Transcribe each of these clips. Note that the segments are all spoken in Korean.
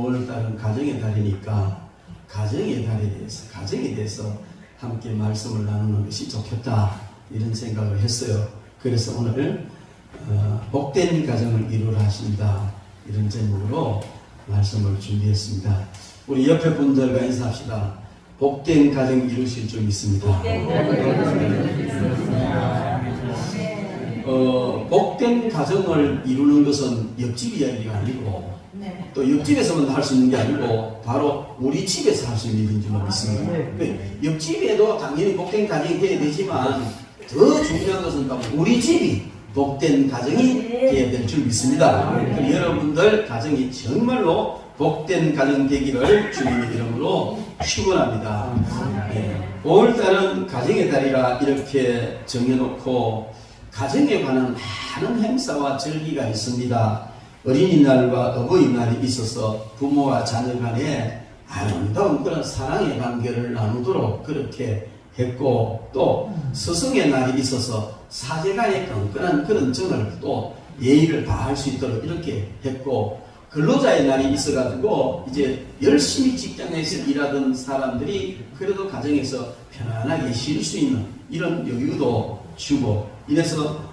5월달은 가정의 달이니까 가정의 가정에 대해서 함께 말씀을 나누는 것이 좋겠다 이런 생각을 했어요. 그래서 오늘 복된 가정을 이루라 하신다 이런 제목으로 말씀을 준비했습니다. 우리 옆에 분들과 인사합시다. 복된 가정 이루실 줄 믿습니다. 복된 가정을 이루는 것은 옆집 이야기가 아니고 또 옆집에서만 할 수 있는 게 아니고 바로 우리 집에서 할 수 있는 줄 믿습니다. 옆집에도 당연히 복된 가정이 되어야 되지만 더 중요한 것은 우리 집이 복된 가정이 되어야 될 줄 믿습니다. 여러분들 가정이 정말로 복된 가정 되기를 주님의 이름으로 축원합니다. 5월달은 가정의 달이라 이렇게 정해놓고 가정에 관한 많은 행사와 절기가 있습니다. 어린이날과 어버이날이 있어서 부모와 자녀 간에 아름다운 그런 사랑의 관계를 나누도록 그렇게 했고, 또 스승의 날이 있어서 사제간의 끈끈한 그런 정을 또 예의를 다할 수 있도록 이렇게 했고, 근로자의 날이 있어가지고 이제 열심히 직장에서 일하던 사람들이 그래도 가정에서 편안하게 쉴 수 있는 이런 여유도 주고, 이래서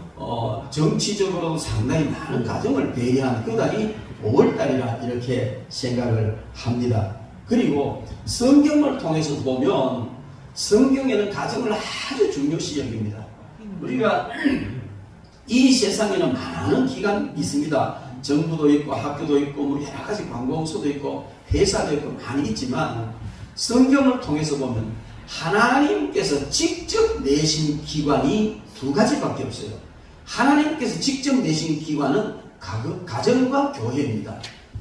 정치적으로 상당히 많은 가정을 배려한 그 달이 5월달이라 이렇게 생각을 합니다. 그리고 성경을 통해서 보면 성경에는 가정을 아주 중요시 여깁니다. 우리가 이 세상에는 많은 기관이 있습니다. 정부도 있고 학교도 있고 뭐 여러 가지 관공서도 있고 회사도 있고 많이 있지만, 성경을 통해서 보면 하나님께서 직접 내신 기관이 두 가지밖에 없어요. 하나님께서 직접 내신 기관은 가정과 교회입니다.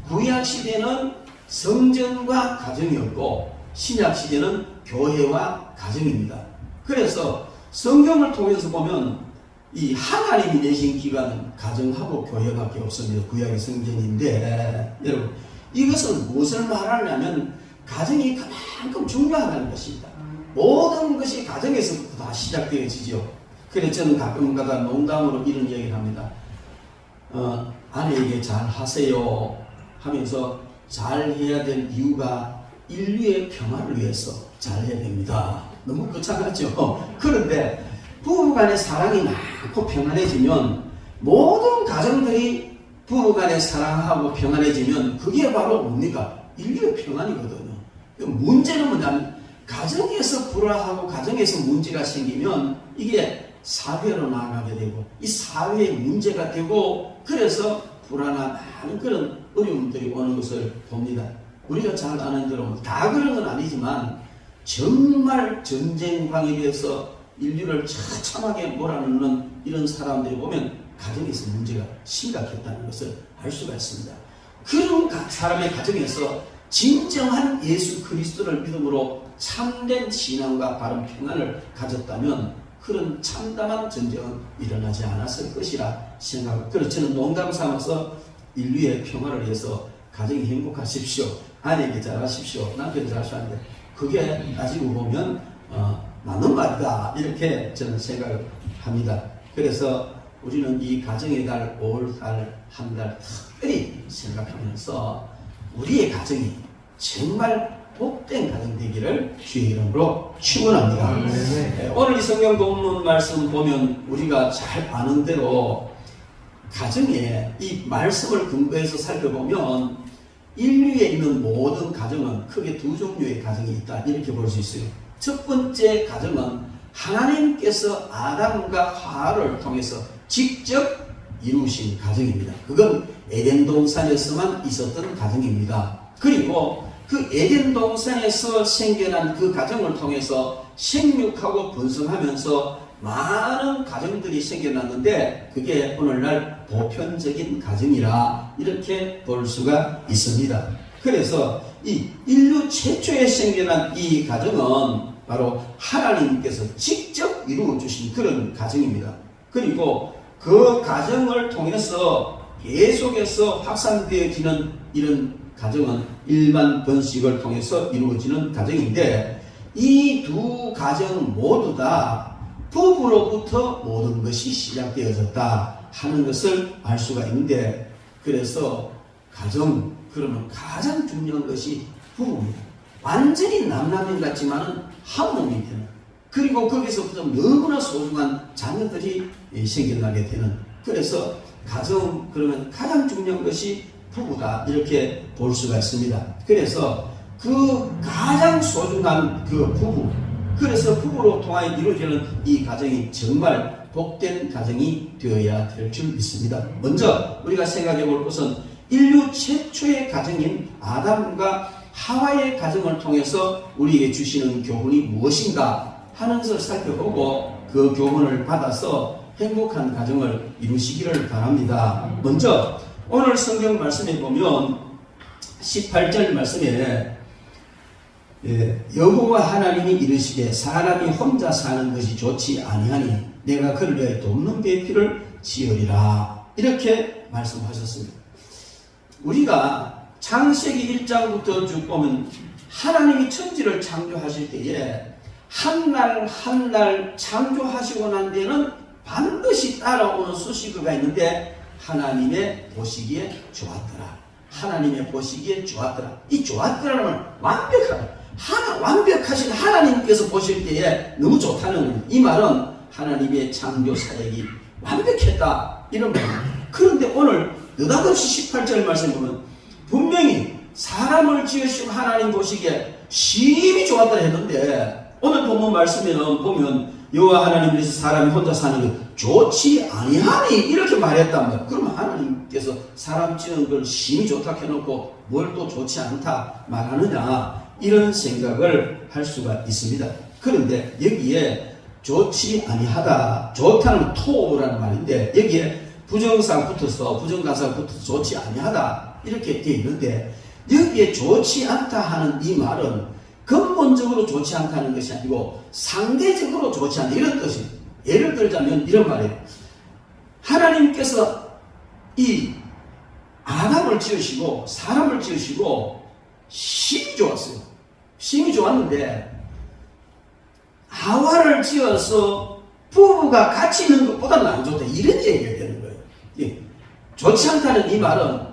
구약시대는 성전과 가정이었고 신약시대는 교회와 가정입니다. 그래서 성경을 통해서 보면 이 하나님이 내신 기관은 가정하고 교회밖에 없습니다. 구약의 성전인데, 여러분 이것은 무엇을 말하냐면 가정이 그만큼 중요하다는 것입니다. 모든 것이 가정에서부터 다 시작되어지죠. 그래서 저는 가끔가다 농담으로 이런 얘기를 합니다. 아내에게 잘 하세요 하면서 잘 해야 될 이유가 인류의 평화를 위해서 잘 해야 됩니다. 너무 거창하죠. 그런데 부부간의 사랑이 많고 평안해지면, 모든 가정들이 부부간에 사랑하고 평안해지면 그게 바로 뭡니까? 인류의 평안이거든요. 문제는 뭐냐면 가정에서 불화하고 가정에서 문제가 생기면 이게 사회로 나아가게 되고 이 사회의 문제가 되고, 그래서 불안한 많은 그런 어려움들이 오는 것을 봅니다. 우리가 잘 아는 대로 다 그런 건 아니지만 정말 전쟁광에 대해서 인류를 처참하게 몰아넣는 이런 사람들이 보면 가정에서 문제가 심각했다는 것을 알 수가 있습니다. 그런 사람의 가정에서 진정한 예수 그리스도를 믿음으로 참된 신앙과 바른 평안을 가졌다면 그런 참담한 전쟁은 일어나지 않았을 것이라 생각합니다. 그래서 저는 농담 삼아서 인류의 평화를 위해서 가정이 행복하십시오, 아내에게 잘하십시오, 남편이 잘하시는데 그게 따지고 보면 맞는 말이다 이렇게 저는 생각을 합니다. 그래서 우리는 이 가정의 달 5월달 한 달 특별히 생각하면서 우리의 가정이 정말 복된 가정 되기를 주의 이름으로 축원합니다. 오늘 이 성경 본문 말씀 보면 우리가 잘 아는 대로 가정에 이 말씀을 근거해서 살펴보면 인류에 있는 모든 가정은 크게 두 종류의 가정이 있다 이렇게 볼 수 있어요. 첫 번째 가정은 하나님께서 아담과 하와를 통해서 직접 이루신 가정입니다. 그건 에덴 동산에서만 있었던 가정입니다. 그리고 그 에덴 동산에서 생겨난 그 가정을 통해서 생육하고 번성하면서 많은 가정들이 생겨났는데 그게 오늘날 보편적인 가정이라 이렇게 볼 수가 있습니다. 그래서 이 인류 최초에 생겨난 이 가정은 바로 하나님께서 직접 이루어 주신 그런 가정입니다. 그리고 그 가정을 통해서 계속해서 확산되어지는 이런 가정은 일반 번식을 통해서 이루어지는 가정인데, 이 두 가정 모두 다 부부로부터 모든 것이 시작되어졌다 하는 것을 알 수가 있는데, 그래서 가정 그러면 가장 중요한 것이 부부입니다. 완전히 남남인 같지만은 한 몸이 되는, 그리고 거기서부터 너무나 소중한 자녀들이 생겨나게 되는, 그래서 가정, 그러면 가장 중요한 것이 부부다, 이렇게 볼 수가 있습니다. 그래서 그 가장 소중한 그 부부, 그래서 부부로 통하여 이루어지는 이 가정이 정말 복된 가정이 되어야 될 줄 믿습니다. 먼저 우리가 생각해 볼 것은 인류 최초의 가정인 아담과 하와의 가정을 통해서 우리에게 주시는 교훈이 무엇인가 하는 것을 살펴보고 그 교훈을 받아서 행복한 가정을 이루시기를 바랍니다. 먼저 오늘 성경 말씀에 보면 18절 말씀에 여호와 하나님이 이르시되 사람이 혼자 사는 것이 좋지 아니하니 내가 그를 위하여 돕는 배필을 지으리라, 이렇게 말씀하셨습니다. 우리가 창세기 1장부터 쭉 보면 하나님이 천지를 창조하실 때에 한 날 한 날 창조하시고 난 뒤에는 반드시 따라오는 수식어가 있는데 하나님의 보시기에 좋았더라, 하나님의 보시기에 좋았더라. 이 좋았더라는 완벽하신 하나님께서 보실 때에 너무 좋다는, 이 말은 하나님의 창조 사역이 완벽했다, 이런 말입니다. 그런데 오늘 느닷없이 18절 말씀 보면 분명히 사람을 지으시고 하나님 보시기에 심히 좋았다 했는데, 오늘 본문 말씀에는 보면 여호와 하나님께서 사람이 혼자 사는 게 좋지 아니하니 이렇게 말했단 말이에요. 그러면 하나님께서 사람 지은 걸 심히 좋다 해놓고 뭘 또 좋지 않다 말하느냐, 이런 생각을 할 수가 있습니다. 그런데 여기에 좋지 아니하다, 좋다는 토라는 말인데 여기에 부정사 붙어서 부정가사 붙어서 좋지 아니하다 이렇게 되어 있는데, 여기에 좋지 않다 하는 이 말은 근본적으로 좋지 않다는 것이 아니고 상대적으로 좋지 않다, 이런 뜻입니다. 예를 들자면 이런 말이에요. 하나님께서 이 아담을 지으시고 사람을 지으시고 심히 좋았어요. 심히 좋았는데 하와를 지어서 부부가 같이 있는 것보다는 안 좋다, 이런 얘기가 되는 거예요. 예. 좋지 않다는 이 말은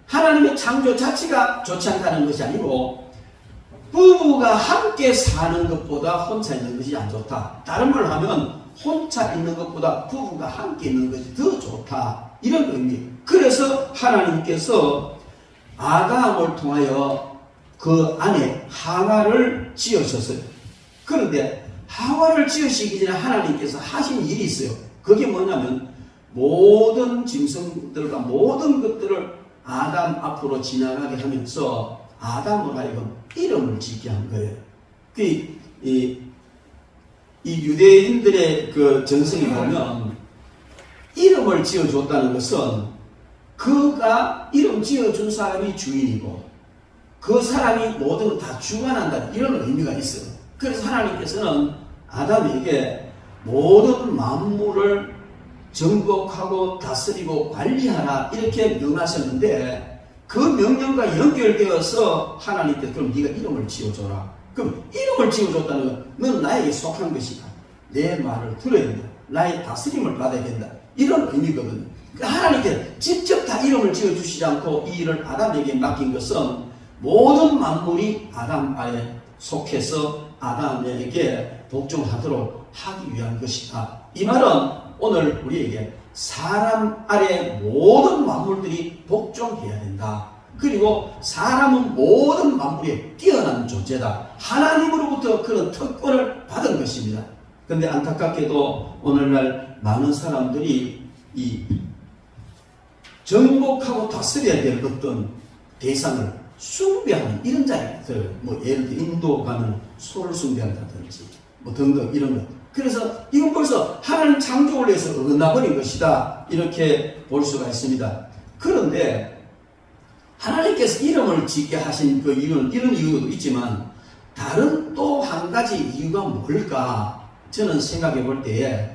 하나님의 창조 자체가 좋지 않다는 것이 아니고 부부가 함께 사는 것보다 혼자 있는 것이 안 좋다, 다른 말로 하면 혼자 있는 것보다 부부가 함께 있는 것이 더 좋다, 이런 의미. 그래서 하나님께서 아담을 통하여 그 안에 하와를 지으셨어요. 그런데 하와를 지으시기 전에 하나님께서 하신 일이 있어요. 그게 뭐냐면 모든 짐승들과 모든 것들을 아담 앞으로 지나가게 하면서 아담을 하여금 이름을 짓게 한 거예요. 이 유대인들의 그 전성에 보면 이름을 지어줬다는 것은 그가 이름 지어준 사람이 주인이고 그 사람이 모든 걸 다 주관한다, 이런 의미가 있어요. 그래서 하나님께서는 아담에게 모든 만물을 정복하고 다스리고 관리하라, 이렇게 명하셨는데 그 명령과 연결되어서 하나님께서 그럼 네가 이름을 지어줘라. 그럼 이름을 지어줬다는 건 넌 나에게 속한 것이다, 내 말을 들어야 된다, 나의 다스림을 받아야 된다, 이런 의미거든요. 하나님께서 직접 다 이름을 지어주시지 않고 이 일을 아담에게 맡긴 것은 모든 만물이 아담 아래 속해서 아담에게 복종하도록 하기 위한 것이다. 이 말은 오늘 우리에게 사람 아래 모든 만물들이 복종해야 된다. 그리고 사람은 모든 만물에 뛰어난 존재다. 하나님으로부터 그런 특권을 받은 것입니다. 그런데 안타깝게도 오늘날 많은 사람들이 이 정복하고 다스려야 될 어떤 대상을 숭배하는 이런 자리에 들어요. 뭐 예를 들어 인도 가면 소를 숭배한다든지 뭐 등등 이런 것. 그래서 이건 벌써 하나님 창조를 위해서 어긋나버린 것이다, 이렇게 볼 수가 있습니다. 그런데 하나님께서 이름을 짓게 하신 그 이유는 이런 이유도 있지만 다른 또 한 가지 이유가 뭘까? 저는 생각해 볼 때에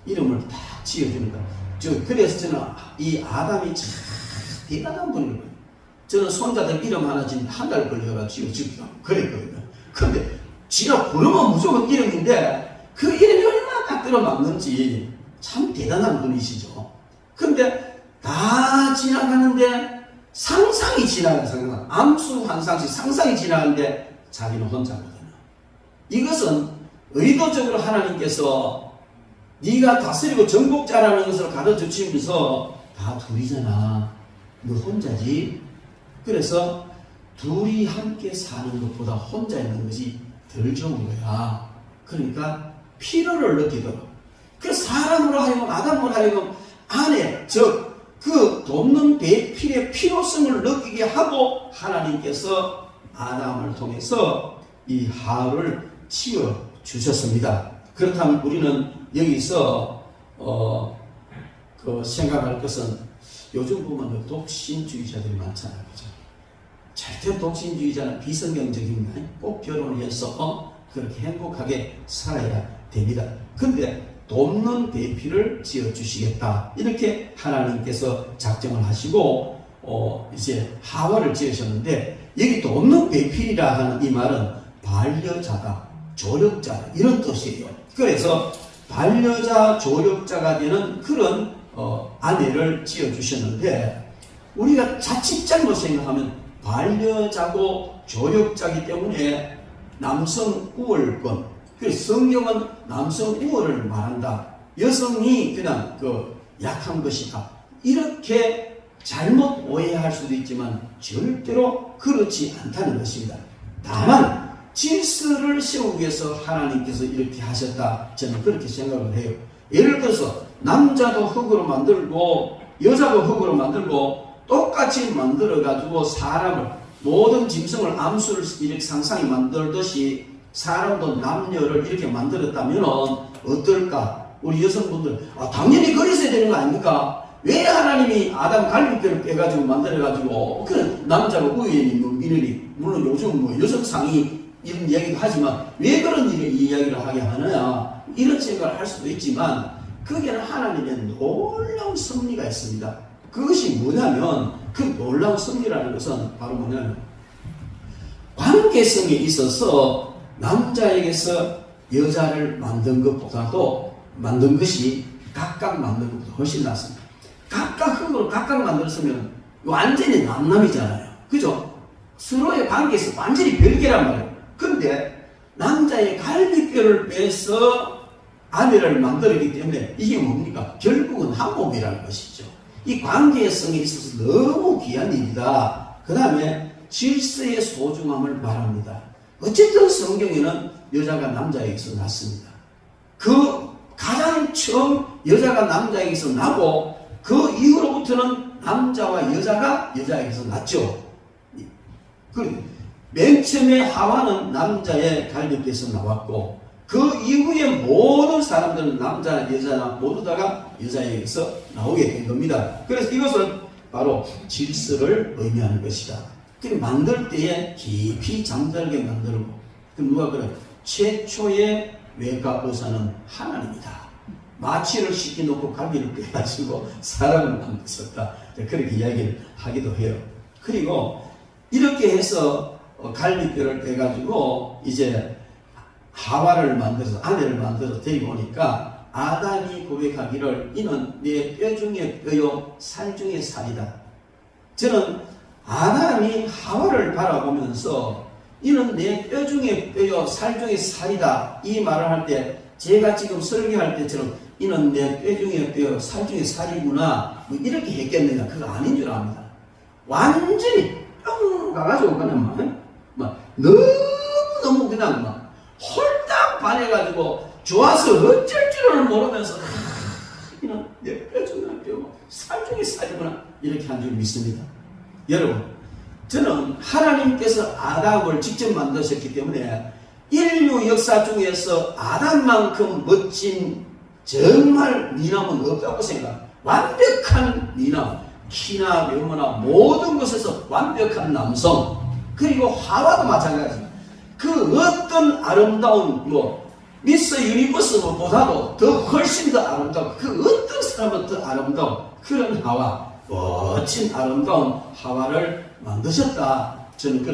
이름을 다 지어줍니다. 그래서 저는 이 아담이 참 대단한 분인 거예요. 저는 손자들 이름 하나 지금 한 달 걸려가 지어주기로 그랬거든요. 그런데 지가 부르면 무조건 이름인데 그 이름이 얼마나 딱 들어맞는지 참 대단한 분이시죠. 그런데 다 지나가는데 상상이 지나가는 상상, 암수 환상식 상상이 지나가는데 자기는 혼자거든요. 이것은 의도적으로 하나님께서 네가 다스리고 정복자라는 것을 가르쳐 주시면서 다 둘이잖아. 너 혼자지. 그래서 둘이 함께 사는 것보다 혼자 있는 것이 덜 좋은 거야. 그러니까 필요를 느끼도록. 그 사람으로 하여금 아담으로 하여금 안에 즉 그 돕는 배필의 필요성을 느끼게 하고 하나님께서 아담을 통해서 이 하와를 지어 주셨습니다. 그렇다면 우리는 여기서 생각할 것은 요즘 보면 독신주의자들이 많잖아요. 그죠? 절대 독신주의자는 비성경적입니다. 꼭 결혼을 해서 그렇게 행복하게 살아야 됩니다. 근데 돕는 배필을 지어주시겠다. 이렇게 하나님께서 작정을 하시고 이제 하와를 지으셨는데 여기 돕는 배필이라 하는 이 말은 반려자다, 조력자 이런 뜻이에요. 그래서 반려자, 조력자가 되는 그런 아내를 지어주셨는데 우리가 자칫 잘못 생각하면 반려자고 조력자이기 때문에 남성 우월권, 그래서 성경은 남성 우월을 말한다. 여성이 그냥 약한 것이다. 이렇게 잘못 오해할 수도 있지만 절대로 그렇지 않다는 것입니다. 다만 질서를 세우기 위해서 하나님께서 이렇게 하셨다. 저는 그렇게 생각을 해요. 예를 들어서 남자도 흙으로 만들고 여자도 흙으로 만들고 똑같이 만들어 가지고 사람을 모든 짐승을 암수를 이렇게 상상히 만들듯이 사람도 남녀를 이렇게 만들었다면 어떨까? 우리 여성분들 당연히 그랬어야 되는 거 아닙니까? 왜 하나님이 아담 갈비뼈를 빼가지고 만들어가지고 그 남자가 우위에 있는 이들이 물론 요즘 여성상이 이런 이야기도 하지만 왜 그런 이야기를 하게 하느냐 이런 생각을 할 수도 있지만 거기에는 하나님의 놀라운 섭리가 있습니다. 그것이 뭐냐면 그 놀라운 섭리라는 것은 바로 뭐냐면 관계성에 있어서 남자에게서 여자를 만든 것이 각각 만든 것보다 훨씬 낫습니다. 각각 흙으로 각각 만들었으면 완전히 남남이잖아요. 그죠? 서로의 관계에서 완전히 별개란 말이에요. 근데 남자의 갈비뼈를 빼서 아내를 만들었기 때문에 이게 뭡니까? 결국은 한 몸이라는 것이죠. 이 관계성에 있어서 너무 귀한 일이다. 그 다음에 질서의 소중함을 말합니다. 어쨌든 성경에는 여자가 남자에게서 났습니다. 그 가장 처음 여자가 남자에게서 나고 그 이후로부터는 남자와 여자가 여자에게서 났죠. 맨 처음에 하와는 남자의 갈비뼈에서 나왔고 그 이후에 모든 사람들은 남자나 여자나 모두 다가 여자에게서 나오게 된 겁니다. 그래서 이것은 바로 질서를 의미하는 것이다. 만들 때에 깊이 잠들게 만들고 누가 그래? 최초의 외과 의사는 하나님이다. 마취를 시켜놓고 갈비를 빼가지고 사람을 만들었다. 그렇게 이야기를 하기도 해요. 그리고 이렇게 해서 갈비뼈를 빼가지고 이제 하와를 만들어서 아내를 만들어서 데리고 오니까 아담이 고백하기를 이는 내 뼈 중에 뼈요 살 중에 살이다. 저는 아담이 하와를 바라보면서 이는 내 뼈 중에 뼈요 살 중에 살이다 이 말을 할 때 제가 지금 설교할 때처럼 이는 내 뼈 중에 뼈요 살 중에 살이구나 뭐 이렇게 했겠느냐 그거 아닌 줄 압니다. 완전히 뿅 가가지고 그냥 막 너무 그냥 막 홀딱 반해가지고 좋아서 어쩔 줄을 모르면서 이는 내 뼈 중에 뼈 살 중에 살이구나 이렇게 한 줄 믿습니다. 여러분, 저는 하나님께서 아담을 직접 만드셨기 때문에 인류 역사 중에서 아담만큼 멋진 정말 미남은 없다고 생각합니다. 완벽한 미남, 키나 외모나 모든 것에서 완벽한 남성, 그리고 하와도 마찬가지입니다. 그 어떤 아름다운 미스 유니버스보다도 더 훨씬 더 아름다운 그 어떤 사람은 더 아름다운 그런 하와, 멋진 아름다운 하와를 만드셨다. 저는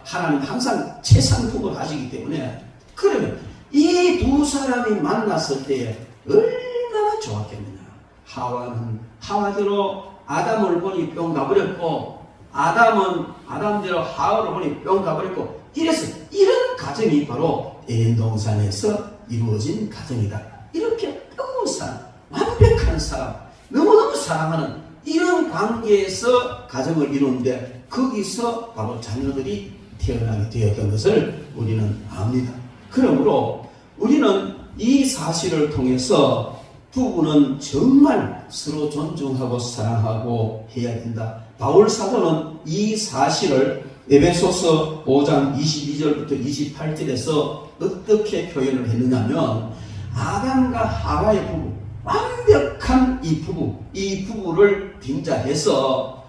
하나님 항상 최상품을 하시기 때문에 그러면 이 두 사람이 만났을 때에 얼마나 좋았겠느냐. 하와는 하와대로 아담을 보니 뿅 가버렸고 아담은 아담대로 하와로 보니 뿅 가버렸고 이래서 이런 가정이 바로 에덴 동산에서 이루어진 가정이다. 이렇게 뜨거운 사랑, 완벽한 사랑, 너무너무 사랑하는 이런 관계에서 가정을 이루는데 거기서 바로 자녀들이 태어나게 되었던 것을 우리는 압니다. 그러므로 우리는 이 사실을 통해서 부부는 정말 서로 존중하고 사랑하고 해야 된다. 바울 사도는 이 사실을 에베소서 5장 22절부터 28절에서 어떻게 표현을 했느냐면 아담과 하와의 부부, 완벽한 이 부부를 빙자해서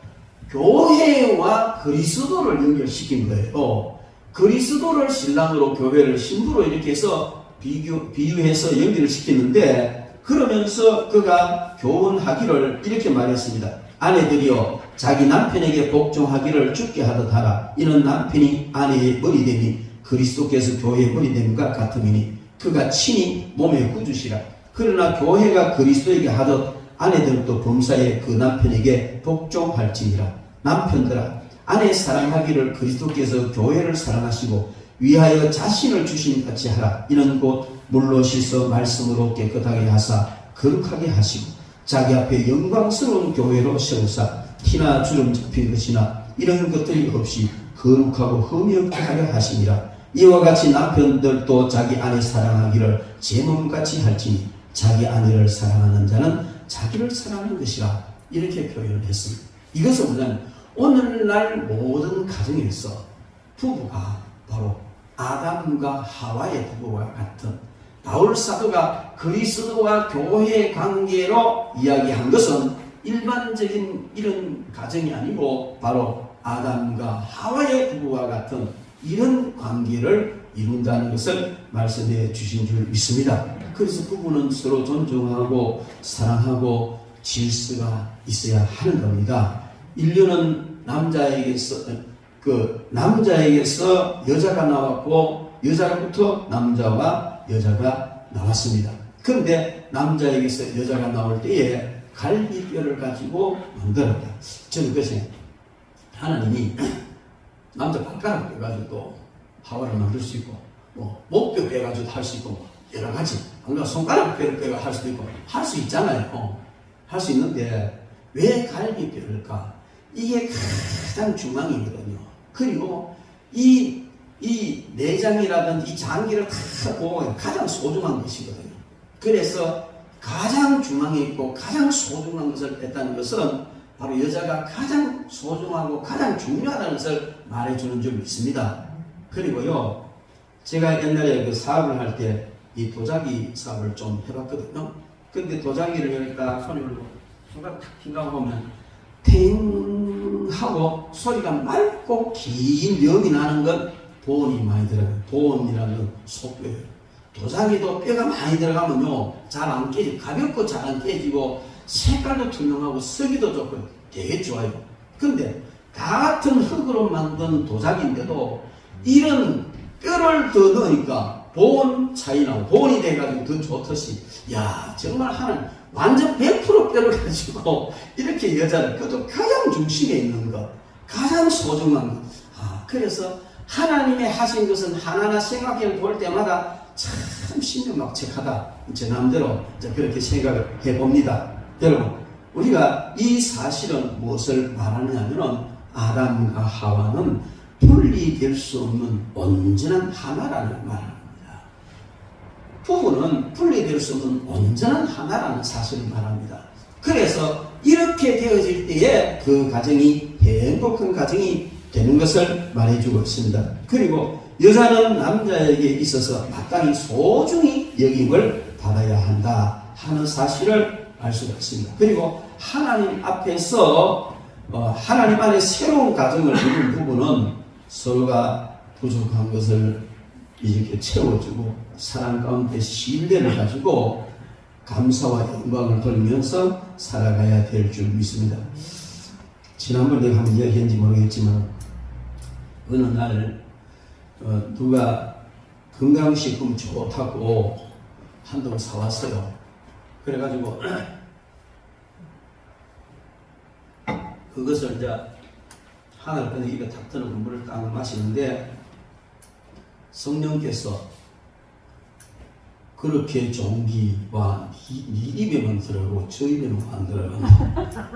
교회와 그리스도를 연결시킨 거예요. 그리스도를 신랑으로 교회를 신부로 이렇게 해서 비유해서 연결을 시켰는데 그러면서 그가 교훈하기를 이렇게 말했습니다. 아내들이여 자기 남편에게 복종하기를 주께 하듯 하라. 이는 남편이 아내의 머리됨이 그리스도께서 교회의 머리됨과 같음이니 그가 친히 몸의 구주시라. 그러나 교회가 그리스도에게 하듯 아내들도 범사에 그 남편에게 복종할지니라. 남편들아 아내 사랑하기를 그리스도께서 교회를 사랑하시고 위하여 자신을 주신 같이 하라. 이는 곧 물로 씻어 말씀으로 깨끗하게 하사 거룩하게 하시고 자기 앞에 영광스러운 교회로 세우사 티나 주름 잡힌 것이나 이런 것들이 없이 거룩하고 흠이 없게 하려 하시니라. 이와 같이 남편들도 자기 아내 사랑하기를 제 몸같이 할지니 자기 아내를 사랑하는 자는 자기를 사랑하는 것이라. 이렇게 표현을 했습니다. 이것은 뭐냐면 오늘날 모든 가정에서 부부가 바로 아담과 하와의 부부와 같은 바울 사도가 그리스도와 교회의 관계로 이야기한 것은 일반적인 이런 가정이 아니고 바로 아담과 하와의 부부와 같은 이런 관계를 이룬다는 것을 말씀해 주신 줄 믿습니다. 그래서 부부는 서로 존중하고 사랑하고 질서가 있어야 하는 겁니다. 인류는 남자에게서 여자가 나왔고 여자로부터 남자와 여자가 나왔습니다. 그런데 남자에게서 여자가 나올 때에 갈비뼈를 가지고 만들었다. 저는 그래서 하나님이 남자 발가락 빼가지고 하와를 만들 수 있고 목뼈 빼가지고 할 수 있고 여러 가지 손가락 뼈를 빼가 할 수도 있고 할 수 있잖아요. 할 수 있는데 왜 갈비뼈일까? 이게 가장 중앙이거든요. 그리고 이 내장이라든지 이 장기를 다 보고 가장 소중한 것이거든요. 그래서 가장 중앙에 있고 가장 소중한 것을 뺐다는 것은 바로 여자가 가장 소중하고 가장 중요하다는 것을 말해주는 줄 믿습니다. 그리고요, 제가 옛날에 그 사업을 할 때 이 도자기 사업을 좀 해봤거든요. 근데 도자기를 여기 딱 손에 올리고 손가락 탁 튕겨 보면 탱 하고 소리가 맑고 긴 명이 나는 건 보온이 많이 들어가요. 보온이라는 건 소뼈예요. 도자기도 뼈가 많이 들어가면요 잘 안 깨지고 가볍고 잘 안 깨지고 색깔도 투명하고 쓰기도 좋고 되게 좋아요. 근데 같은 흙으로 만든 도자기인데도 이런 뼈를 더 넣으니까 보온 차이 나고 보온이 돼가지고 더 좋듯이 야 정말 하나님 완전 100% 뼈를 가지고 이렇게 여자를 그것도 가장 중심에 있는 것 가장 소중한 것 그래서 하나님의 하신 것은 하나하나 생각해 볼 때마다 참 신명막측하다 제 마음대로 그렇게 생각을 해봅니다. 여러분 우리가 이 사실은 무엇을 말하느냐 하면 아담과 하와는 분리될 수 없는 온전한 하나라는 말입니다. 부부는 분리될 수 없는 온전한 하나라는 사실을 말합니다. 그래서 이렇게 되어질 때에 그 가정이 행복한 가정이 되는 것을 말해주고 있습니다. 그리고 여자는 남자에게 있어서 마땅히 소중히 여김을 받아야 한다 하는 사실을 알 수가 있습니다. 그리고 하나님 앞에서 하나님 안에 새로운 가정을 이룬 부부는 서로가 부족한 것을 이렇게 채워주고 사랑 가운데 신뢰를 가지고 감사와 영광을 돌리면서 살아가야 될 줄 믿습니다. 지난번 내가 한번 이야기했는지 모르겠지만 어느 날 누가 건강식품 좋다고 한동 사왔어요. 그래가지고 그것을 이제 하나를 그냥 입에 탁 틀어고 물을 딱 마시는데 성령께서 그렇게 좋은 기와 네 입에만 들어가고 저 입에는 안 들어간다.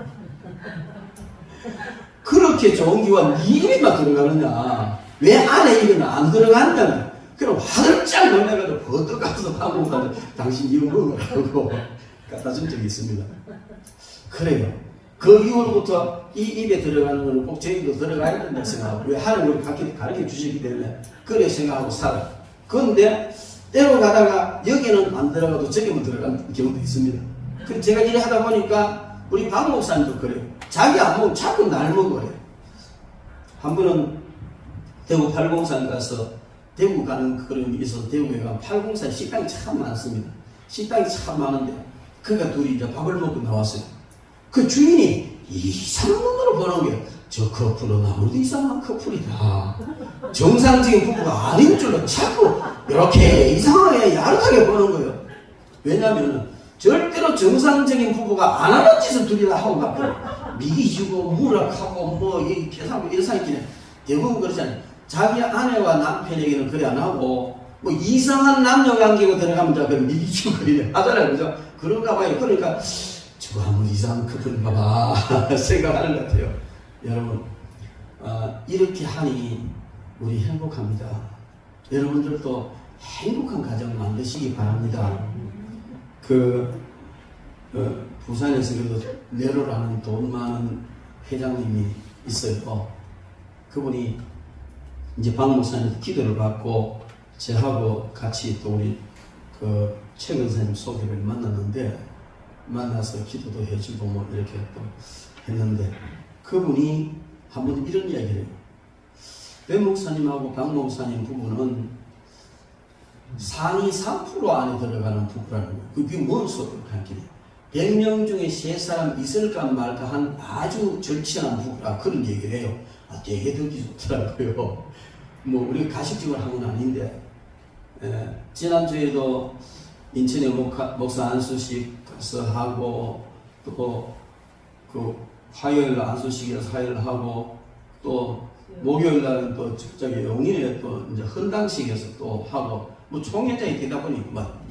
그렇게 좋은 기와 네 입에만 들어가느냐? 왜 안에 입에는 안 들어간다냐? 그럼 화들짝 놀라가지고 버떡가서 방금 당신 이거 먹으라고 갖다 준 적이 있습니다. 그래요. 그 이후로부터 이 입에 들어가는 거는 꼭 제 입에도 들어가야 된다 생각하고, 왜 하나님을 가르쳐 주시기 때문에 그래 생각하고 살아. 그런데 때로 가다가 여기는 안 들어가도 저기만 들어가는 경우도 있습니다. 그래서 제가 일을 하다 보니까 우리 박 목사님도 그래요. 자기 안 먹으면 자꾸 날 먹으래요. 한 번은 대구 팔공산 가서 대구 가는 그런 게 있어서 대구에 가면 팔공산 식당이 참 많습니다. 식당이 참 많은데 그가 둘이 이제 밥을 먹고 나왔어요. 그 주인이 이상한 눈으로 보는 게, 저 커플은 아무래도 이상한 커플이다. 정상적인 부부가 아닌 줄로 자꾸 이렇게 이상하게 야릇하게 보는 거예요. 왜냐하면 절대로 정상적인 부부가 안 하는 짓을 둘이 다 하고 가거든요. 미기주고 무락하고 뭐 계산하고 이런 사람끼리 대부분 그러잖아요. 자기 아내와 남편에게는 그래 안 하고 뭐 이상한 남녀관계가 들어가면 자 그럼 미기주고 그래 하잖아요. 그죠? 그런가 봐요. 그러니까 저거 한번 이상한 커플인가 봐 생각하는 것 같아요. 여러분 이렇게 하니 우리 행복합니다. 여러분들도 행복한 가정 만드시기 바랍니다. 부산에서 그래도 네로라는 돈 많은 회장님이 있어요. 그분이 이제 박 목사님 기도를 받고 저하고 같이 또 우리 최 권사님 소개를 만나서 기도도 해주고 뭐 이렇게 또 했는데, 그분이 한번 이런 이야기를 해요. 배 목사님하고 박 목사님 부부는 상위 3% 안에 들어가는 부부라는 거예요. 그게 뭔 소리예요? 100명 중에 3사람 있을까 말까 한 아주 절친한 부부라 그런 얘기를 해요. 되게 듣기 좋더라고요. 뭐 우리가 가식적으로 한 건 아닌데, 지난주에도 인천에 목사 안수식 가서 하고, 또 화요일 안수식에서 화요일 하고, 또 목요일 날은 또 저기 용인에 또 이제 헌당식에서 또 하고, 뭐 총회장이 되다 보니 막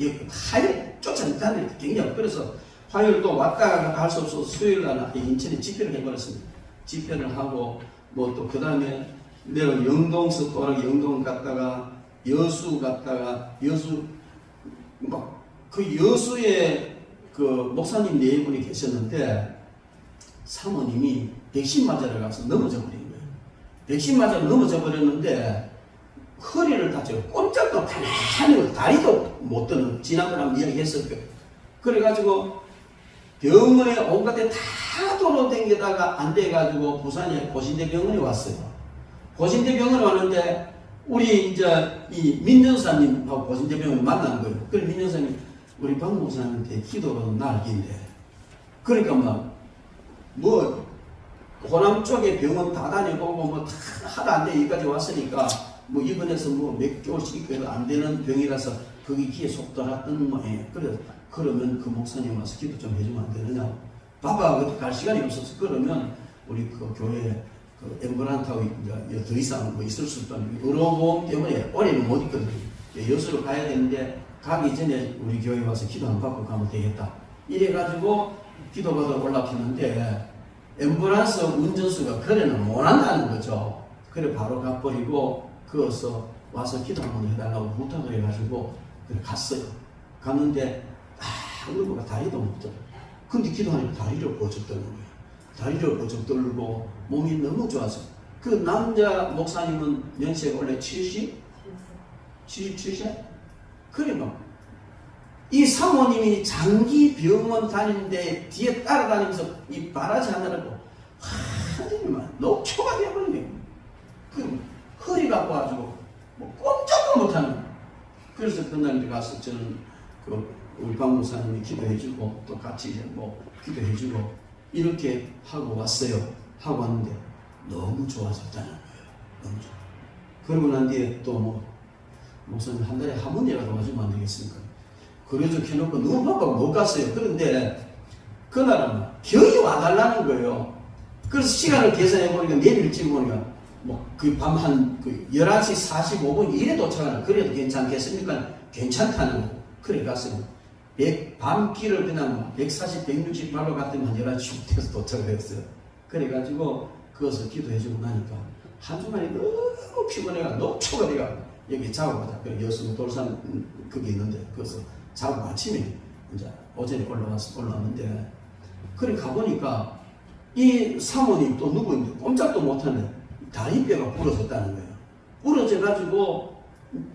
하여 쫓아다니는 게 굉장히, 그래서 화요일 또 왔다 갔다 할 수 없어서 수요일 날 인천에 집회를 해버렸습니다. 집회를 하고, 뭐 또 그 다음에 내가 영동서 또 영동 갔다가 여수 갔다가 막 그 여수에 그 목사님 네 분이 계셨는데 사모님이 백신 맞으러 가서 넘어져 버린 거예요. 백신 맞으러 넘어져 버렸는데 허리를 다쳐요. 꼼짝도 가만히 다리도 못 드는, 지난번에 한번 이야기했을 거예요. 그래가지고 병원에 온갖 데 다 돌아다니다가 안 돼가지고 부산에 고신대병원에 왔어요. 고신대병원에 왔는데 우리 이제 이 민전사님하고 고신대병원에 만난 거예요. 그래서 민전사님 우리 박 목사님한테 기도로 날긴데, 그러니까 뭐 호남 쪽에 병원 다 다녀보고 뭐 다 하다 안 돼 여기까지 왔으니까 뭐 입원해서 뭐 몇 개월씩 있고 안 되는 병이라서 거기 귀에 속 들어갔던 모양이에요. 그래서 그러면 그 목사님 와서 기도 좀 해주면 안 되느냐. 바빠 갈 시간이 없어서 그러면 우리 그 교회 그 엠버란트하고 이제 더 이상 뭐 있을 수 없다는 의료보험 때문에 올해는 못 있거든요. 여수로 가야 되는데 가기 전에 우리 교회 와서 기도 한 받고 가면 되겠다. 이래가지고 기도받아 올라왔는데 엠버란스 운전수가 그래는 못 한다는 거죠. 그래 바로 가버리고 그어서 와서 기도 한번 해달라고 부탁을 해가지고 그래 갔어요. 갔는데 의무가 다리도 못 들어. 근데 기도하니까 다리를 버쩍 떨는 거예요. 다리를 버쩍 떨고 몸이 너무 좋아서. 그 남자 목사님은 연세가 원래 77세? 그래 이 사모님이 장기 병원 다니는데 뒤에 따라다니면서 이 바라지 하느라고 하더니만 녹초가 되어버린 거예요. 그 허리 갖고 가지고 뭐 꼼짝도 못하는 거예요. 그래서 그날 가서 저는 우리 박 목사님이 기도해주고 또 같이 이제 뭐 기도해주고 이렇게 하고 왔어요. 하고 왔는데 너무 좋아졌다는 거예요. 너무 좋아. 그러고 난 뒤에 또 뭐 목사님 한 달에 한 번이라도 와주면 안 되겠습니까? 그래서 켜놓고 너무 바빠서 못 갔어요. 그런데 그날은 거의 와달라는 거예요. 그래서 시간을 계산해 보니까 내일 찍어보니까 그 밤 한 11시 45분 이래 도착하는 그래도 괜찮겠습니까? 괜찮다는 거. 그래 갔어요. 밤길을 그냥 140, 160발로 갔더니 한 11시 돼서 도착을 했어요. 그래가지고 그것을 기도해주고 나니까 한 주간에 너무 피곤해가 너무 초가내가 여기 자고 가자. 그래 여수 돌산 그게 있는데 그래서 자고 아침에 이제 오전에 올라왔는데 그래 가보니까 이 사모님 또 누구인데 꼼짝도 못하네. 다리뼈가 부러졌다는 거예요. 부러져가지고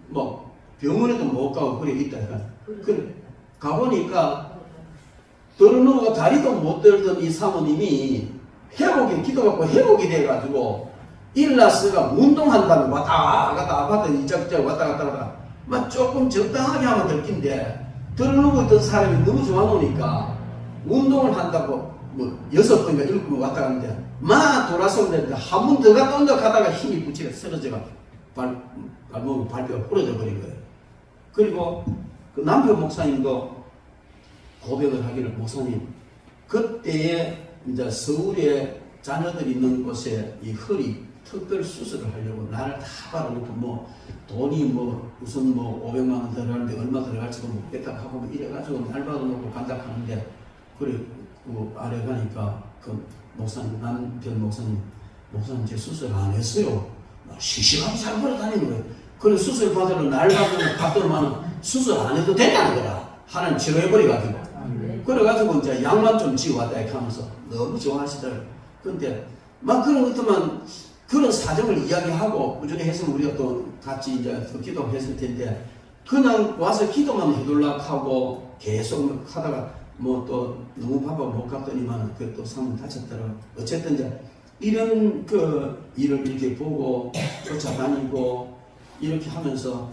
뭐 병원에도 못 가고 그래 있다니까. 그래 가보니까 들어누가 다리도 못 들던 이 사모님이 기도받고 회복이 돼가지고 일나스가 운동한다면 왔다 갔다 아파트 이짝저짝 왔다 갔다 막 조금 적당하게 하면 될 낀데 들어누고 있던 사람이 너무 좋아놓으니까 운동을 한다고 뭐 6번인가 7번 왔다 갔는데 막 돌아서면 되는데 한 번 더 갔다 온다 가다가 힘이 붙이가 쓰러져가 발목이 발뼈가 부러져 버린 거예요. 그리고 그 남편 목사님도 고백을 하기를 목사님 그때에 이제 서울에 자녀들 있는 곳에 이 허리 특별 수술을 하려고 나를 다 받아놓고 뭐 돈이 뭐 우선 뭐 500만 원 들어가는데 얼마 들어갈지도 못 뺐다하고 뭐 이래가지고 날 받아놓고 간다 하는데 그래 그 아래 가니까 그 목사님 남편 목사님 제 수술 안 했어요. 시시하게 잘 걸어다니는 거예요. 그래 수술 받으러 날 받으러 갔더니만 수술 안 해도 된다는 거야. 하나님 치료해버려가지고. 그래가지고 이제 약만 좀 지어왔다 이렇게 하면서 너무 좋아하시더라고요. 근데 막 그런 것들만 그런 사정을 이야기하고 꾸준히 했으면 우리가 또 같이 이제 기도했을 텐데 그냥 와서 기도만 해둘라 하고 계속 하다가 뭐 또 너무 바빠 못 갔더니만 그 또 사람 다쳤더라고요. 어쨌든 이제 이런 그 일을 이렇게 보고 쫓아다니고 이렇게 하면서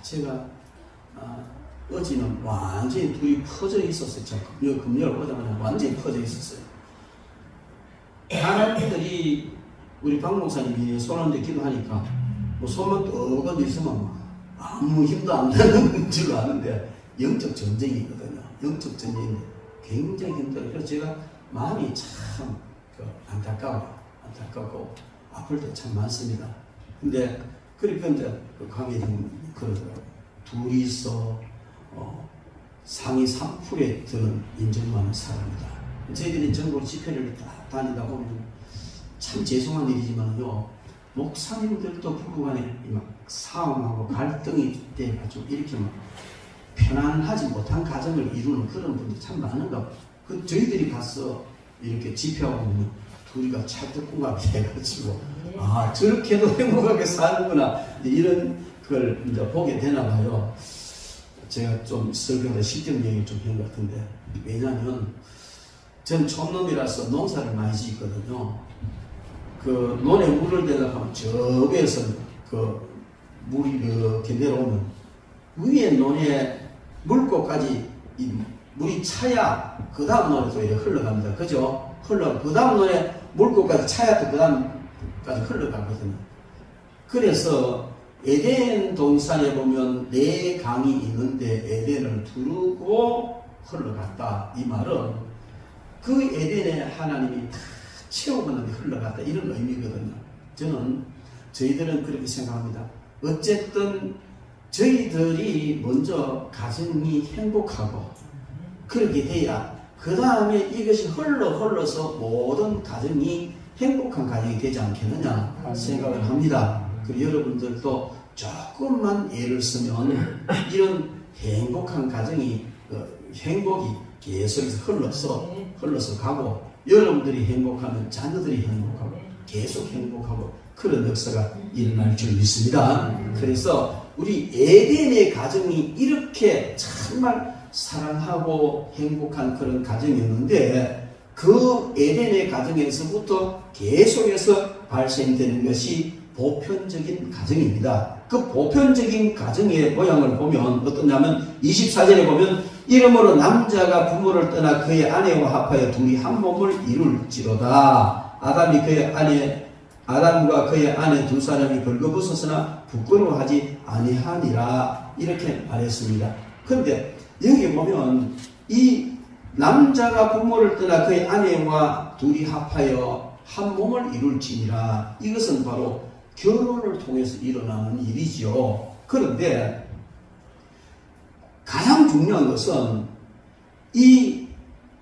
제가 어제는 완전히 둘이 퍼져 있었어요. 금요일 오자마자 완전히 퍼져 있었어요. 사람들이 우리 박 목사님이 손 얹어 기도하니까 뭐 손만 떡 있으면 아무 힘도 안 나는 줄 아는데 영적 전쟁이거든요. 영적 전쟁인데 굉장히 힘들어요. 그래서 제가 마음이 참 안타깝고 아플 때 참 많습니다. 근데 그러니까 이제 그 강의님 그러더라고요. 둘이서 상위 3%에 드는 인정 많은 사람이다. 저희들이 전국 집회를 다니다 보면 참 죄송한 일이지만요. 목사님들도 부부간에 막 싸움하고 갈등이 돼가지고 이렇게 막 편안하지 못한 가정을 이루는 그런 분들이 참 많은가 봐요. 저희들이 가서 이렇게 집회하고 보면 둘이가 찰떡궁합이 돼가지고 저렇게도 행복하게 사는구나 이런 걸 이제 보게 되나 봐요. 제가 좀 설교를 실전 얘기를 좀 한 것 같은데 왜냐하면 전 촌놈이라서 농사를 많이 짓거든요. 그 논에 물을 대다 하면 저 위에서 그 물이 이렇게 내려오면 위에 논에 물고까지 이 물이 차야 그 다음 논에 또 이렇게 흘러갑니다. 그죠? 그 다음 논에 물고까지 차야 또 그 다음까지 흘러가거든요. 그래서 에덴 동산에 보면 4강이 있는데 에덴을 두르고 흘러갔다. 이 말은 그 에덴에 하나님이 다 채우고 나서 흘러갔다. 이런 의미거든요. 저희들은 그렇게 생각합니다. 어쨌든 저희들이 먼저 가정이 행복하고 그렇게 돼야 그 다음에 이것이 흘러서 모든 가정이 행복한 가정이 되지 않겠느냐 생각을 합니다. 그리고 여러분들도 조금만 예를 쓰면 이런 행복한 가정이 행복이 계속해서 흘러서 가고 여러분들이 행복하면 자녀들이 행복하고 계속 행복하고 그런 역사가 일어날 줄 믿습니다. 그래서 우리 에덴의 가정이 이렇게 정말 사랑하고 행복한 그런 가정이었는데 그 에덴의 가정에서부터 계속해서 발생되는 것이 보편적인 가정입니다. 그 보편적인 가정의 모양을 보면 어떠냐면 24절에 보면 이러므로 남자가 부모를 떠나 그의 아내와 합하여 둘이 한 몸을 이룰지로다. 아담과 그의 아내 두 사람이 벌거벗었으나 부끄러워하지 아니하니라 이렇게 말했습니다. 그런데 여기 보면 이 남자가 부모를 떠나 그의 아내와 둘이 합하여 한 몸을 이룰지니라. 이것은 바로 결혼을 통해서 일어나는 일이죠. 그런데 가장 중요한 것은 이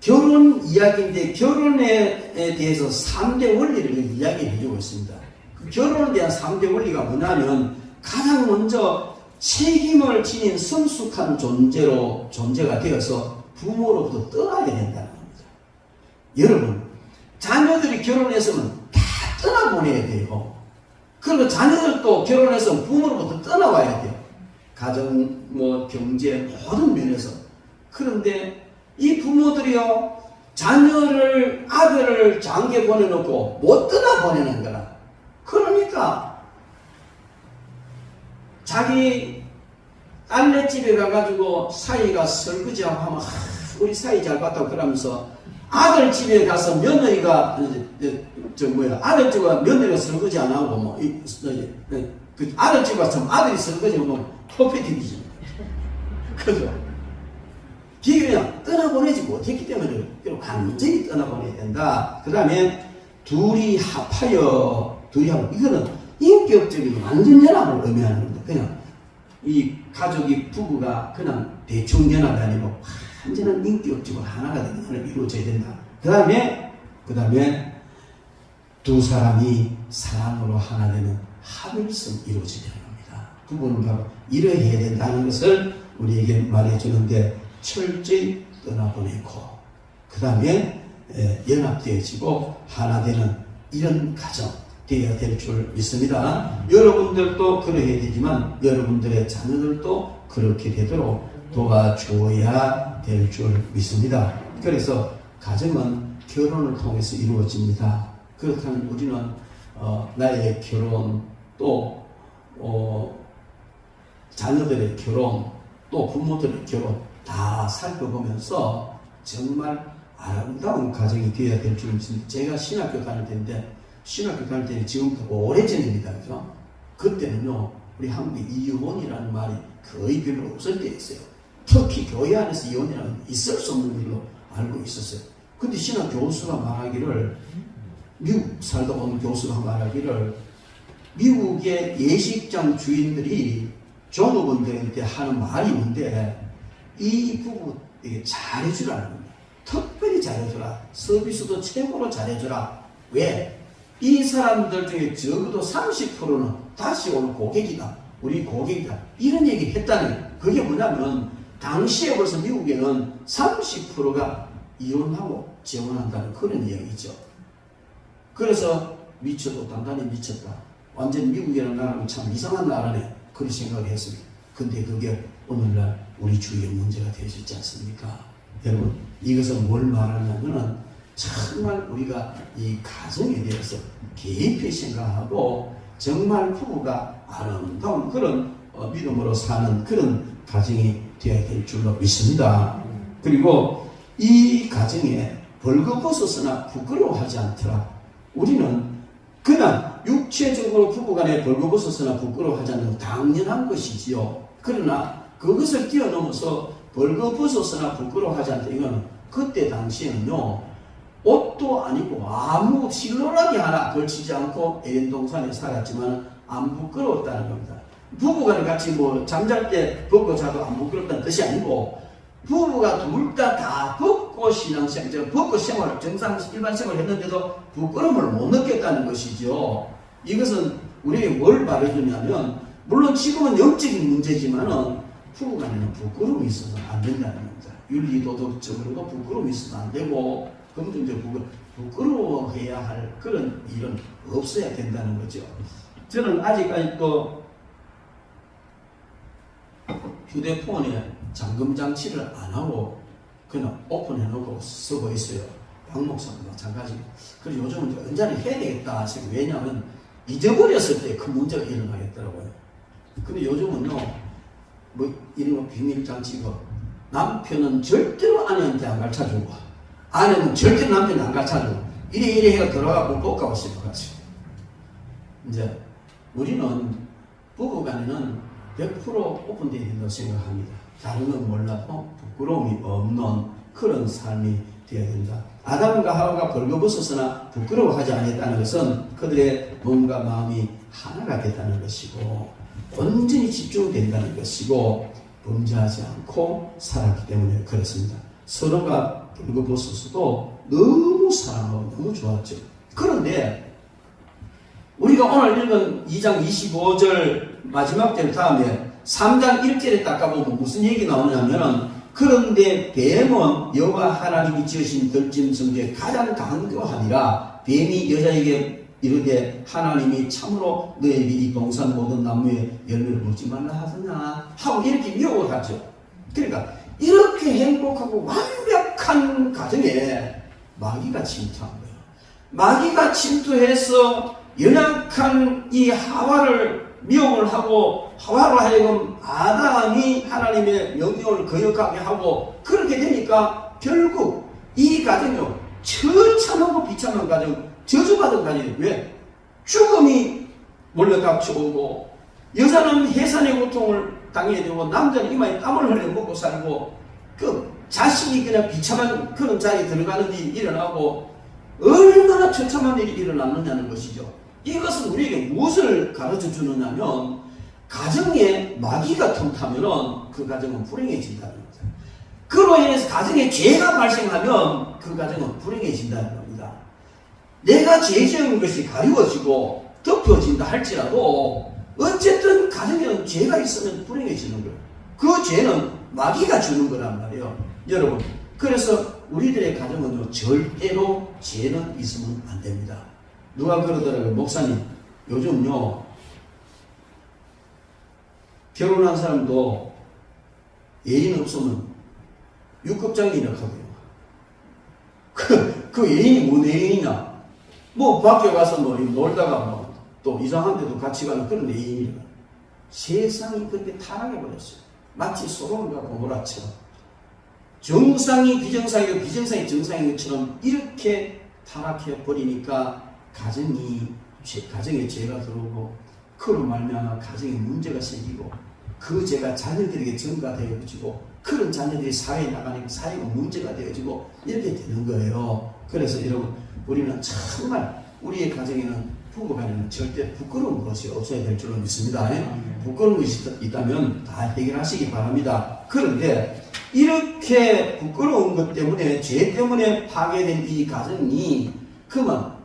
결혼 이야기인데, 결혼에 대해서 3대 원리를 이야기해 주고 있습니다. 그 결혼에 대한 3대 원리가 뭐냐면, 가장 먼저 책임을 지닌 성숙한 존재가 되어서 부모로부터 떠나야 된다는 겁니다. 여러분, 자녀들이 결혼해서는 다 떠나보내야 돼요. 그리고 자녀들도 결혼해서 부모로부터 떠나와야 돼요. 가정, 경제, 모든 면에서. 그런데 이 부모들이요, 아들을 장계 보내놓고 못 떠나보내는 거라. 그러니까 자기 딸네 집에 가가지고 사이가 설거지하고 하면, 우리 사이 잘 봤다고 그러면서, 아들 집에 가서 며느리가 아들 집에 며느리가 설거지 안 하고 그 아들 집에 가서 아들이 설거지하면 퍼펙트이죠. 그죠? 그냥 떠나보내지 못했기 때문에 완전히 떠나보내야 된다. 그 다음에 둘이 합하여 이거는 인격적인 완전 연합을 의미하는 겁니다. 그냥 이 가족이, 부부가 그냥 대충 연합이 아니고 완전한 인격적으로 하나가 되는 것을 이루어져야 된다. 그 다음에 두 사람이 사랑으로 하나 되는 합일성 이루어져야 되는 겁니다. 부부는 바로 이러해야 된다는 것을 우리에게 말해주는데, 철저히 떠나보내고 그 다음에 연합되어지고 하나 되는 이런 가정 되어야 될 줄 믿습니다. 여러분들도 그러해야 되지만 여러분들의 자녀들도 그렇게 되도록 도와줘야 될 줄 믿습니다. 그래서 가정은 결혼을 통해서 이루어집니다. 그렇다면 우리는 나의 결혼, 또 자녀들의 결혼, 또 부모들의 결혼 다 살펴보면서 정말 아름다운 가정이 되어야 될 줄 믿습니다. 제가 신학교 다닐 때인데, 신학교 다닐 때는 지금부터 오래전입니다. 그죠? 그때는요, 우리 한국에 이혼이라는 말이 거의 별로 없을 때였어요. 특히 교회 안에서 이혼이라는 있을 수 없는 일로 알고 있었어요. 근데 신학 교수가 말하기를, 미국 살다 온 교수가 말하기를, 미국의 예식장 주인들이 종업원들한테 하는 말이 있는데, 이 부부에게 잘해주라는 겁니다. 특별히 잘해주라. 서비스도 최고로 잘해주라. 왜? 이 사람들 중에 적어도 30%는 다시 올 고객이다. 우리 고객이다. 이런 얘기 했다는 거예요. 그게 뭐냐면, 당시에 벌써 미국에는 30%가 이혼하고 재혼한다는 그런 이야기죠. 그래서 미쳐도 단단히 미쳤다. 완전 미국이라는 나라는 참 이상한 나라네. 그런 생각을 했습니다. 근데 그게 오늘날 우리 주위의 문제가 되어있지 않습니까? 여러분, 이것은 뭘 말하냐면은 정말 우리가 이 가정에 대해서 깊이 생각하고 정말 부부가 아름다운 그런 믿음으로 사는 그런 가정이 되어야 될 줄로 믿습니다. 그리고 이 가정에 벌거벗었으나 부끄러워하지 않더라. 우리는 그냥 육체적으로 부부간에 벌거벗었으나 부끄러워하지 않는 건 당연한 것이지요. 그러나 그것을 뛰어넘어서 벌거벗었으나 부끄러워하지 않다. 이건 그때 당시에는요, 옷도 아니고 아무 실로라기 하나 걸치지 않고 에덴동산에 살았지만 안 부끄러웠다는 겁니다. 부부간에 같이 잠잘 때 벗고 자도 안 부끄럽다는 뜻이 아니고, 부부가 둘 다 벗고 신앙생활, 벗고 생활, 정상 일반 생활을 했는데도 부끄러움을 못 느꼈다는 것이죠. 이것은 우리에게 뭘 말해주냐면, 물론 지금은 영적인 문제지만은 부부간에는 부끄러움이 있어서는 안 된다는 겁니다. 윤리도덕적으로도 부끄러움이 있어서는 안 되고, 긍정적으로 부끄러워해야 할 그런 일은 없어야 된다는 거죠. 저는 아직까지도 휴대폰에 잠금장치를 안 하고 그냥 오픈해놓고 쓰고 있어요. 박 목사도 마찬가지. 그래서 요즘은 언제나 해야 되겠다 싶어요. 왜냐하면 잊어버렸을 때 큰 문제가 일어나겠더라고요. 근데 요즘은요, 이런 비밀장치가 남편은 절대로 아내한테 안 가르쳐주고, 아내는 절대로 남편이 안 가르쳐주고, 이래 해가 들어가고 꼭 가고 싶어가지고. 이제 우리는 부부간에는 100% 오픈되어야 된다고 생각합니다. 다른 건 몰라도 부끄러움이 없는 그런 삶이 되어야 된다. 아담과 하와가 벌거벗었으나 부끄러워하지 않았다는 것은 그들의 몸과 마음이 하나가 됐다는 것이고 온전히 집중된다는 것이고 범죄하지 않고 살았기 때문에 그렇습니다. 서로가 벌거벗었어도 너무 사랑하고 너무 좋았죠. 그런데 우리가 오늘 읽은 2장 25절 마지막 절 다음에 3장 1절에 딱 가보면 무슨 얘기 나오냐면은 그런데 뱀은 여호와 하나님이 지으신 들짐승 중에 가장 강교하니라. 뱀이 여자에게 이르되 하나님이 참으로 너에게 이 동산 모든 나무의 열매를 먹지 말라 하더냐 하고 이렇게 미혹을 하죠. 그러니까 이렇게 행복하고 완벽한 가정에 마귀가 침투한 거예요. 마귀가 침투해서 연약한 이 하와를 미혹을 하고 하와로 하여금 아담이 하나님의 명령을 거역하게 하고 그렇게 되니까 결국 이 가정이요 처참하고 비참한 가정, 저주받은 가정이에요. 왜? 죽음이 몰려닥쳐오고 여자는 해산의 고통을 당해야 되고 남자는 이마에 땀을 흘려 먹고 살고 그 자식이 그냥 비참한 그런 자리에 들어가는 일이 일어나고 얼마나 처참한 일이 일어났느냐는 것이죠. 이것은 우리에게 무엇을 가르쳐 주느냐면 가정에 마귀가 틈타면은 그 가정은 불행해진다는 거죠. 그로 인해서 가정에 죄가 발생하면 그 가정은 불행해진다는 겁니다. 내가 죄 지은 것이 가리워지고 덮여진다 할지라도 어쨌든 가정에는 죄가 있으면 불행해지는 거예요. 그 죄는 마귀가 주는 거란 말이에요. 여러분, 그래서 우리들의 가정은요 절대로 죄는 있으면 안 됩니다. 누가 그러더라고요. 목사님 요즘요 결혼한 사람도 예인 없으면 6급장이라고 하고요. 그 예인이 뭔 예인이냐? 뭐 밖에 가서 뭐 놀다가 뭐 또 이상한 데도 같이 가는 그런 예인이라. 세상이 그렇게 타락해버렸어요. 마치 소돔과 고모라처럼. 정상이 비정상이고 비정상이 정상인 것처럼 이렇게 타락해버리니까 가정에 죄가 들어오고 그로 말미암아 가정에 문제가 생기고 그 죄가 자녀들에게 전가되어지고 그런 자녀들이 사회에 나가니까 사회가 문제가 되어지고 이렇게 되는 거예요. 그래서 여러분 우리는 정말 우리의 가정에는 부부간에는 절대 부끄러운 것이 없어야 될 줄로 믿습니다. 부끄러운 것이 있다면 다 해결하시기 바랍니다. 그런데 이렇게 부끄러운 것 때문에 죄 때문에 파괴된 이 가정이 그만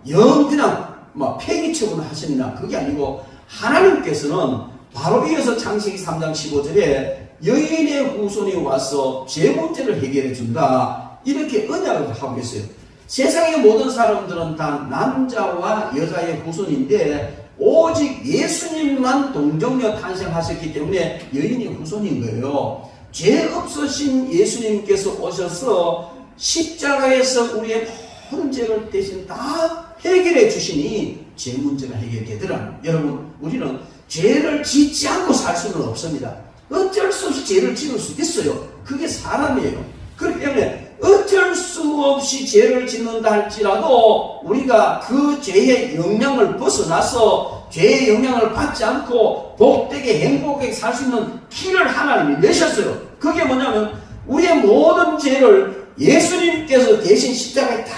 그냥 폐기 처분하시느냐 그게 아니고 하나님께서는 바로 이어서 창세기 3장 15절에 여인의 후손이 와서 죄 문제를 해결해 준다 이렇게 언약을 하고 있어요. 세상의 모든 사람들은 다 남자와 여자의 후손인데 오직 예수님만 동정녀 탄생하셨기 때문에 여인이 후손인 거예요. 죄 없으신 예수님께서 오셔서 십자가에서 우리의 모든 죄를 대신 다 해결해 주시니 죄 문제가 해결되더라. 여러분 우리는 죄를 짓지 않고 살 수는 없습니다. 어쩔 수 없이 죄를 지을 수 있어요. 그게 사람이에요. 그렇기 때문에 어쩔 수 없이 죄를 짓는다 할지라도 우리가 그 죄의 영향을 벗어나서 죄의 영향을 받지 않고 복되게 행복하게 살 수 있는 길을 하나님이 내셨어요. 그게 뭐냐면 우리의 모든 죄를 예수님께서 대신 십자가에 다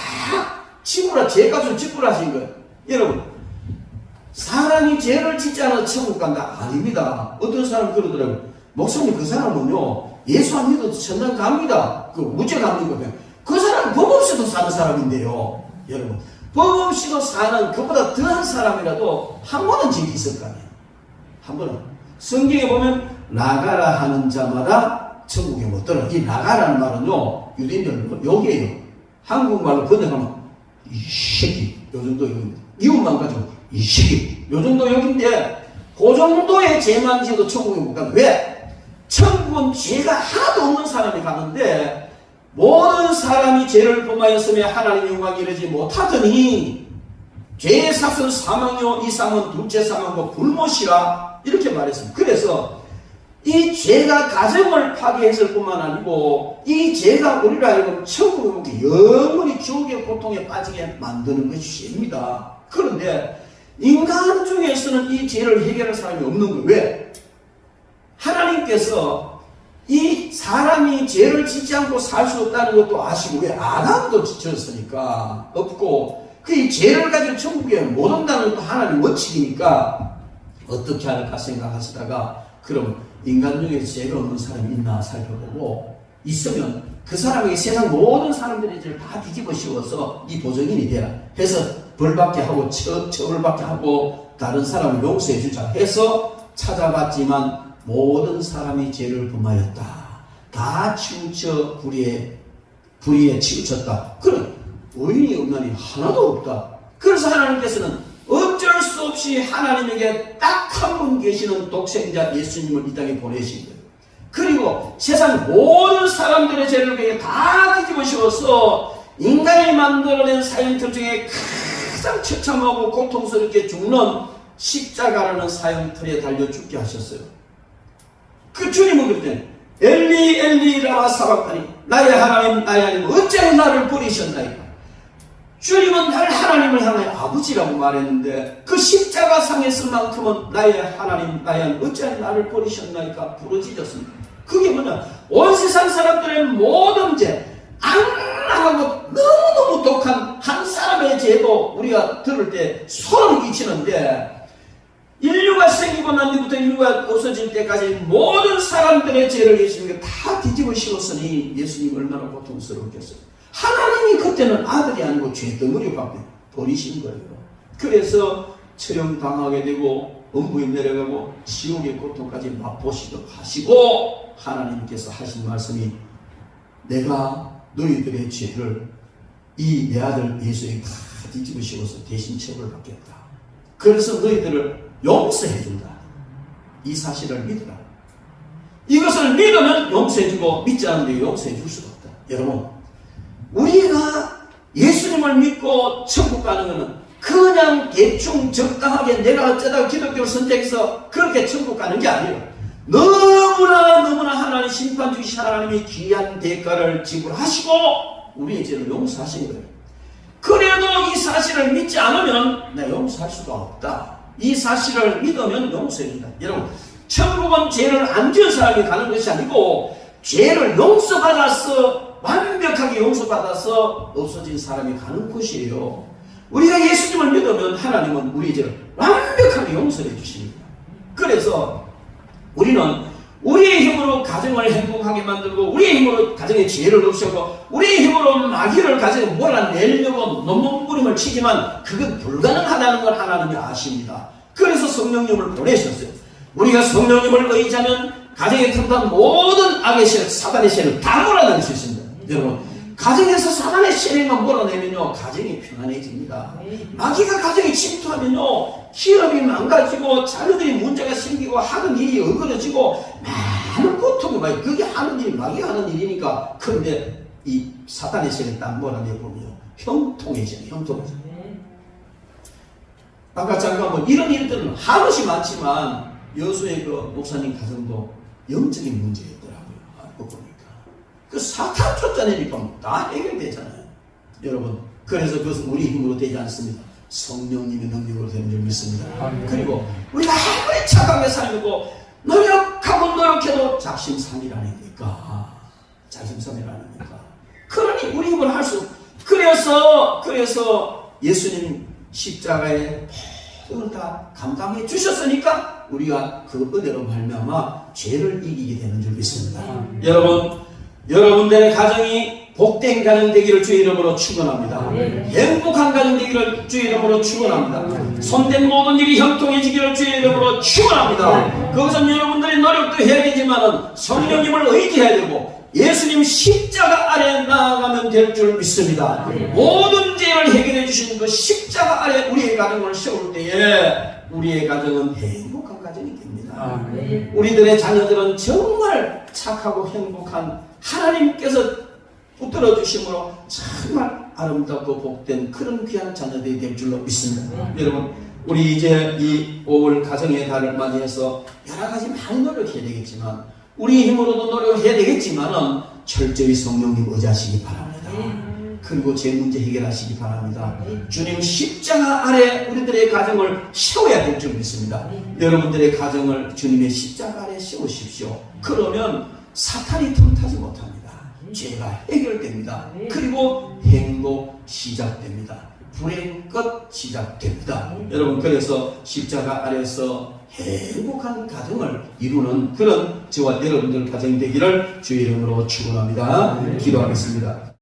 죄값을 지불하신 거예요. 여러분 사람이 죄를 짓지 않아서 천국 간다? 아닙니다. 어떤 사람 그러더라고요. 목사님 그 사람은요 예수 안 믿어도 천당 갑니다. 그 무죄 갑니까? 그 사람은 법 없이도 사는 사람인데요. 여러분 법 없이도 사는 그보다 더한 사람이라도 한 번은 죄가 있을 거 아니에요. 한 번은 성경에 보면 나가라 하는 자마다 천국에 못 들어. 이 나가라는 말은요 유대인들 욕이에요. 한국말로 번역하면 이 새끼 요 정도 욕입니다. 이웃만 가지고 이 새끼 요 정도 욕인데 그 정도의 죄만 지어도 천국에 못 가는. 왜? 천국은 죄가 하나도 없는 사람이 가는데 모든 사람이 죄를 범하였으며 하나님 영광이 이르지 못하더니 죄의 삭은 사망이요 이 사망은 둘째 사망과 불못이라 이렇게 말했습니다. 그래서 이 죄가 가정을 파괴했을 뿐만 아니고 이 죄가 우리를 하여금 천국에 영원히 지옥의 고통에 빠지게 만드는 것이 죄입니다. 그런데 인간 중에서는 이 죄를 해결할 사람이 없는 거예요. 왜? 하나님께서 이 사람이 죄를 짓지 않고 살 수 없다는 것도 아시고, 왜 아담도 지쳤으니까 없고, 그 죄를 가지고 천국에 못 온다는 것도 하나님 원칙이니까 어떻게 할까 생각하시다가, 그럼 인간 중에 죄가 없는 사람이 있나 살펴보고, 있으면 그 사람에게 세상 모든 사람들의 죄를 다 뒤집어 씌워서 이 보증인이 되라 해서 벌받게 하고 처벌받게 하고 다른 사람을 용서해 주자 해서 찾아봤지만 모든 사람이 죄를 범하였다. 다 치우쳐 불의에 치우쳤다. 그런 의인이 없나니 하나도 없다. 그래서 하나님께서는 어쩔 수 없이 하나님에게 딱 한 분 계시는 독생자 예수님을 이 땅에 보내신 거예요. 그리고 세상 모든 사람들의 죄를 그에게 다 뒤집어 씌워서 인간이 만들어낸 사형틀 중에 가장 처참하고 고통스럽게 죽는 십자가라는 사형틀에 달려 죽게 하셨어요. 그 주님은 그때 엘리 엘리 라마 사박다니, 나의 하나님 나의 하나님 어찌하여 나를 버리셨나이까. 주님은 날 하나님을 향해 아버지라고 말했는데 그 십자가 상에 쓴 만큼은 나의 하나님 나의 하나님 어찌하여 나를 버리셨나이까 부르짖었습니다. 그게 뭐냐, 온 세상 사람들의 모든 죄 안 하고 너무너무 독한 한 사람의 죄도 우리가 들을 때 소름 끼치는데, 인류가 생기고 난 뒤부터 인류가 없어질 때까지 모든 사람들의 죄를 예수님께 다 뒤집어 씌웠으니 예수님 얼마나 고통스러웠겠어요. 하나님이 그때는 아들이 아니고 죄덩어리 밖에 버리신 거예요. 그래서 처형당하게 되고 음부에 내려가고 지옥의 고통까지 맛보시도록 하시고, 하나님께서 하신 말씀이 내가 너희들의 죄를 이 내 아들 예수에게 다 뒤집어 씌워서 대신 처벌받겠다. 그래서 너희들을 용서해 준다. 이 사실을 믿으라. 이것을 믿으면 용서해 주고 믿지 않는데 용서해 줄 수가 없다. 여러분, 우리가 예수님을 믿고 천국 가는 것은 그냥 대충 적당하게 내가 어쩌다가 기독교를 선택해서 그렇게 천국 가는 게 아니에요. 너무나 하나님 심판 주신 하나님이 귀한 대가를 지불하시고 우리의 죄를 용서하신 거예요. 그래도 이 사실을 믿지 않으면 내가 용서할 수가 없다. 이 사실을 믿으면 용서해 준다. 여러분, 천국은 죄를 안 지은 사람이 가는 것이 아니고 죄를 용서받아서 완벽하게 용서받아서 없어진 사람이 가는 곳이에요. 우리가 예수님을 믿으면 하나님은 우리의 죄를 완벽하게 용서해 주십니다. 그래서 우리는 우리의 힘으로 가정을 행복하게 만들고 우리의 힘으로 가정에 지혜를 없애고 우리의 힘으로 마귀를 가정에 몰아내려고 논문부림을 치지만 그건 불가능하다는 걸 하나님이 아십니다. 그래서 성령님을 보내셨어요. 우리가 성령님을 의지하면 가정에 들어간 모든 악의 세력, 사단의 세력을 다 몰아낼 수 있습니다. 여러분, 가정에서 사단의 세력만 몰아내면요 가정이 평안해집니다. 마귀가 가정에 침투하면요 기업이 망가지고 자녀들이 문제가 생기고 하는 일이 어그러지고 많은 고통이 많이, 그게 하는 일이 마귀가 하는 일이니까. 그런데 이 사단의 세력을 딱 몰아내보면요 형통해져요. 형통해져. 아까 잠깐 뭐 이런 일들은 한없이 많지만 여수의 그 목사님 가정도 영적인 문제였더라고요. 알고 보니까 그 사탄 쫓아내니까 다 해결되잖아요. 여러분, 그래서 그것은 우리 힘으로 되지 않습니다. 성령님의 능력으로 되는 줄 믿습니다. 그리고 우리가 아무리 착하게 살고 노력하고 노력해도 작심삼일 아닙니까? 작심삼일 아닙니까? 그러니 우리 힘으로 할 수, 그래서 예수님 십자가에 모든 걸 다 감당해 주셨으니까 우리가 그 은혜로 말미암아 죄를 이기게 되는 줄 믿습니다. 여러분들의 가정이 복된 가정 되기를 주의 이름으로 축원합니다. 행복한 가정 되기를 주의 이름으로 축원합니다. 손댄 모든 일이 형통해지기를 주의 이름으로 축원합니다. 그것은 여러분들의 노력도 해야 되지만 성령님을 의지해야 되고 예수님 십자가 아래 나아가면 될 줄 믿습니다. 모든 죄를 해결해 주시는 그 십자가 아래 우리의 가정을 세울 때에 우리의 가정은 행복한 가정이 됩니다. 우리들의 자녀들은 정말 착하고 행복한 하나님께서 붙들어 주심으로 정말 아름답고 복된 그런 귀한 자녀들이 될 줄로 믿습니다. 여러분, 우리 이제 이 5월 가정의 달을 맞이해서 여러 가지 많이 노력해야 되겠지만 우리 힘으로도 노력해야 되겠지만은 철저히 성령님 의지하시기 바랍니다. 그리고 제 문제 해결하시기 바랍니다. 주님 십자가 아래 우리들의 가정을 세워야 될 줄 믿습니다. 여러분들의 가정을 주님의 십자가 아래 세우십시오. 그러면 사탄이 틈타지 못합니다. 죄가 해결됩니다. 그리고 행복 시작됩니다. 불행 끝 시작됩니다. 여러분, 그래서 십자가 아래서 행복한 가정을 이루는 그런 저와 여러분들 가정이 되기를 주의 이름으로 축원합니다. 기도하겠습니다.